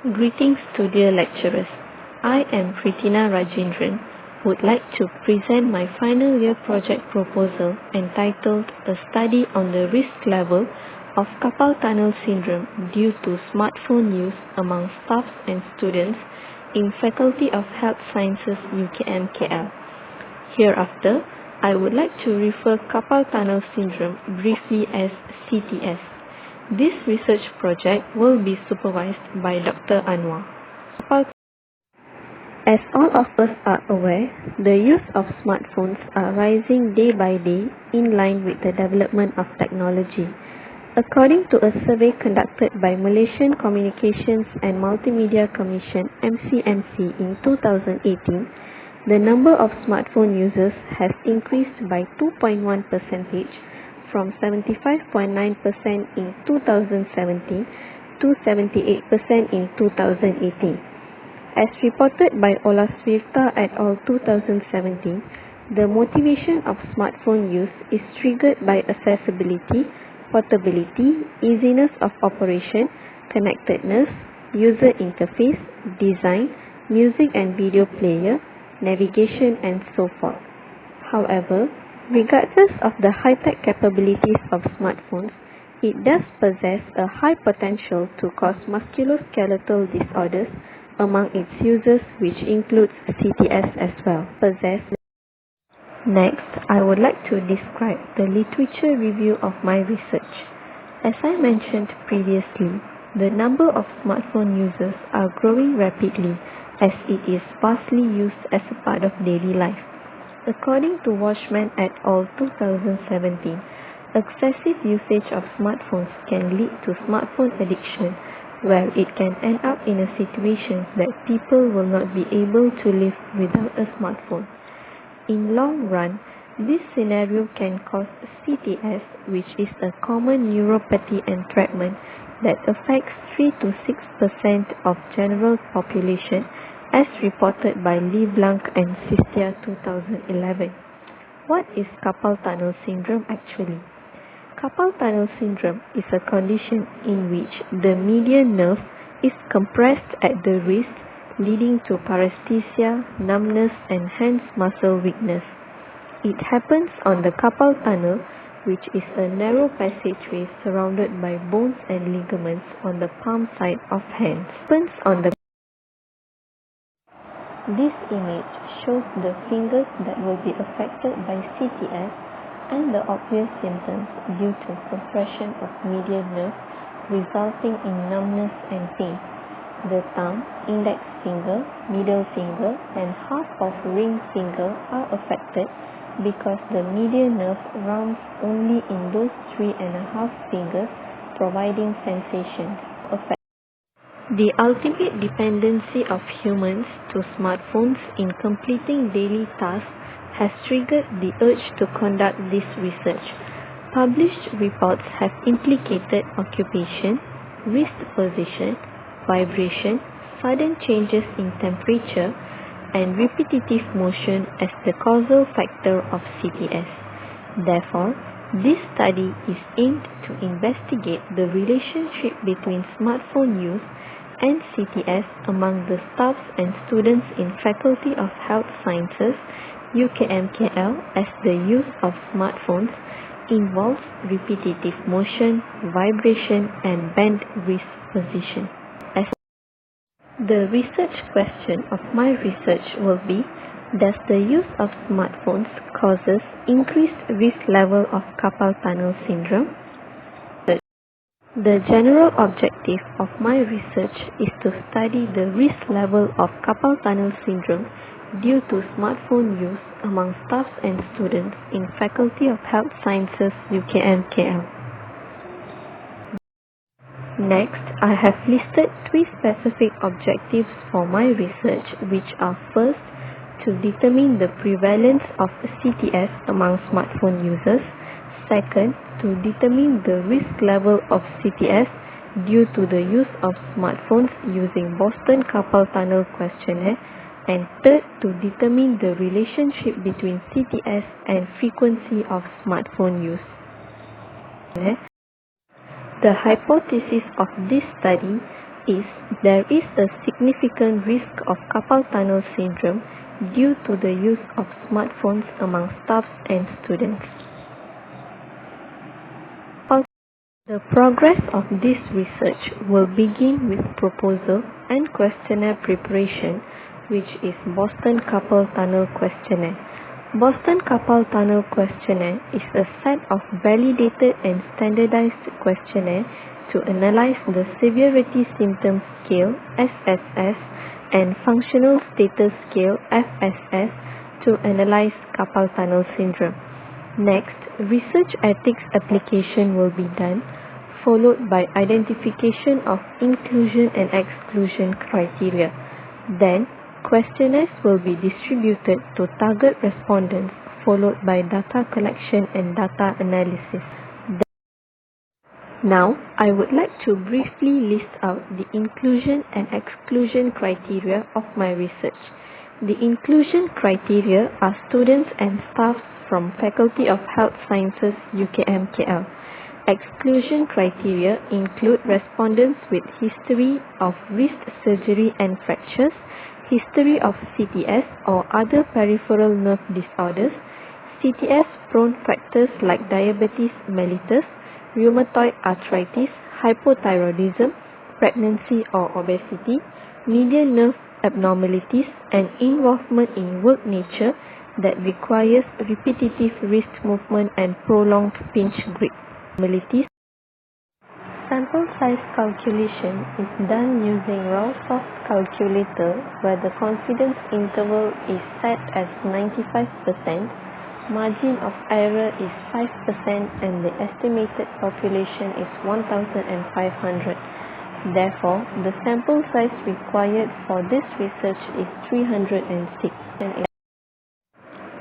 Greetings to dear lecturers. I am Pritina Rajendran, would like to present my final year project proposal entitled A Study on the Risk Level of Carpal Tunnel Syndrome Due to Smartphone Use Among Staffs and Students in Faculty of Health Sciences UKM-KL. Hereafter, I would like to refer Carpal Tunnel Syndrome briefly as CTS. This research project will be supervised by Dr. Anwar. As all of us are aware, the use of smartphones are rising day by day in line with the development of technology. According to a survey conducted by Malaysian Communications and Multimedia Commission (MCMC) in 2018, the number of smartphone users has increased by 2.1% from 75.9% in 2017 to 78% in 2018. As reported by Olaswifta et al. 2017, the motivation of smartphone use is triggered by accessibility, portability, easiness of operation, connectedness, user interface, design, music and video player, navigation and so forth. However, regardless of the high-tech capabilities of smartphones, it does possess a high potential to cause musculoskeletal disorders among its users, which includes CTS as well. Next, I would like to describe the literature review of my research. As I mentioned previously, the number of smartphone users are growing rapidly as it is vastly used as a part of daily life. According to Washman et al. 2017, excessive usage of smartphones can lead to smartphone addiction, where it can end up in a situation that people will not be able to live without a smartphone. In long run, this scenario can cause CTS, which is a common neuropathy entrapment that affects 3 to 6% of general population, as reported by LeBlanc and Sistia 2011. What is carpal tunnel syndrome actually? Carpal tunnel syndrome is a condition in which the median nerve is compressed at the wrist, leading to paresthesia, numbness and hence muscle weakness. It happens on the carpal tunnel, which is a narrow passageway surrounded by bones and ligaments on the palm side of hands. This image shows the fingers that will be affected by CTS and the obvious symptoms due to compression of median nerve resulting in numbness and pain. The thumb, index finger, middle finger and half of ring finger are affected because the median nerve runs only in those 3.5 fingers, providing sensations. The ultimate dependency of humans to smartphones in completing daily tasks has triggered the urge to conduct this research. Published reports have implicated occupation, wrist position, vibration, sudden changes in temperature, and repetitive motion as the causal factor of CTS. Therefore, this study is aimed to investigate the relationship between smartphone use and CTS among the staffs and students in Faculty of Health Sciences UKM-KL, as the use of smartphones involves repetitive motion, vibration and bent wrist position. The research question of my research will be, does the use of smartphones causes increased risk level of carpal tunnel syndrome? The general objective of my research is to study the risk level of carpal tunnel syndrome due to smartphone use among staffs and students in Faculty of Health Sciences UKM-KL. Next, I have listed 3 specific objectives for my research, which are first, to determine the prevalence of CTS among smartphone users. Second, to determine the risk level of CTS due to the use of smartphones using Boston Carpal Tunnel Questionnaire. And third, to determine the relationship between CTS and frequency of smartphone use. The hypothesis of this study is, there is a significant risk of carpal tunnel syndrome due to the use of smartphones among staffs and students. The progress of this research will begin with proposal and questionnaire preparation, which is Boston Carpal Tunnel Questionnaire. Boston Carpal Tunnel Questionnaire is a set of validated and standardized questionnaire to analyze the Severity Symptom Scale (SSS) and Functional Status Scale (FSS) to analyze carpal tunnel syndrome. Next, research ethics application will be done, followed by identification of inclusion and exclusion criteria. Then, questionnaires will be distributed to target respondents, followed by data collection and data analysis. Now, I would like to briefly list out the inclusion and exclusion criteria of my research. The inclusion criteria are students and staff from Faculty of Health Sciences, UKM KL. Exclusion criteria include respondents with history of wrist surgery and fractures, history of CTS or other peripheral nerve disorders, CTS-prone factors like diabetes mellitus, rheumatoid arthritis, hypothyroidism, pregnancy or obesity, median nerve abnormalities, and involvement in work nature that requires repetitive wrist movement and prolonged pinch grip. Sample size calculation is done using Raosoft calculator where the confidence interval is set as 95%, margin of error is 5% and the estimated population is 1,500. Therefore, the sample size required for this research is 306.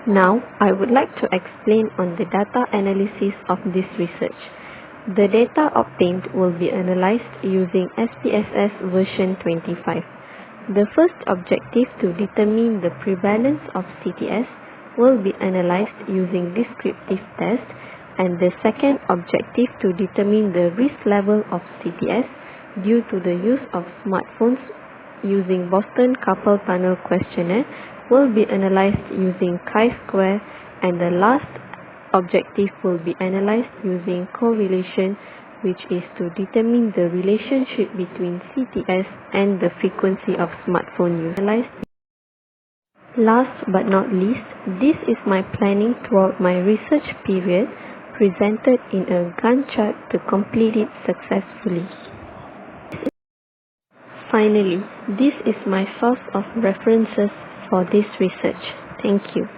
Now, I would like to explain on the data analysis of this research. The data obtained will be analyzed using SPSS version 25. The first objective to determine the prevalence of CTS will be analyzed using descriptive test, and the second objective to determine the risk level of CTS due to the use of smartphones using Boston Carpal Tunnel Questionnaire will be analyzed using chi-square, and the last objective will be analyzed using correlation, which is to determine the relationship between CTS and the frequency of smartphone use. Last but not least, this is my planning throughout my research period presented in a Gantt chart to complete it successfully. Finally, this is my source of references for this research. Thank you.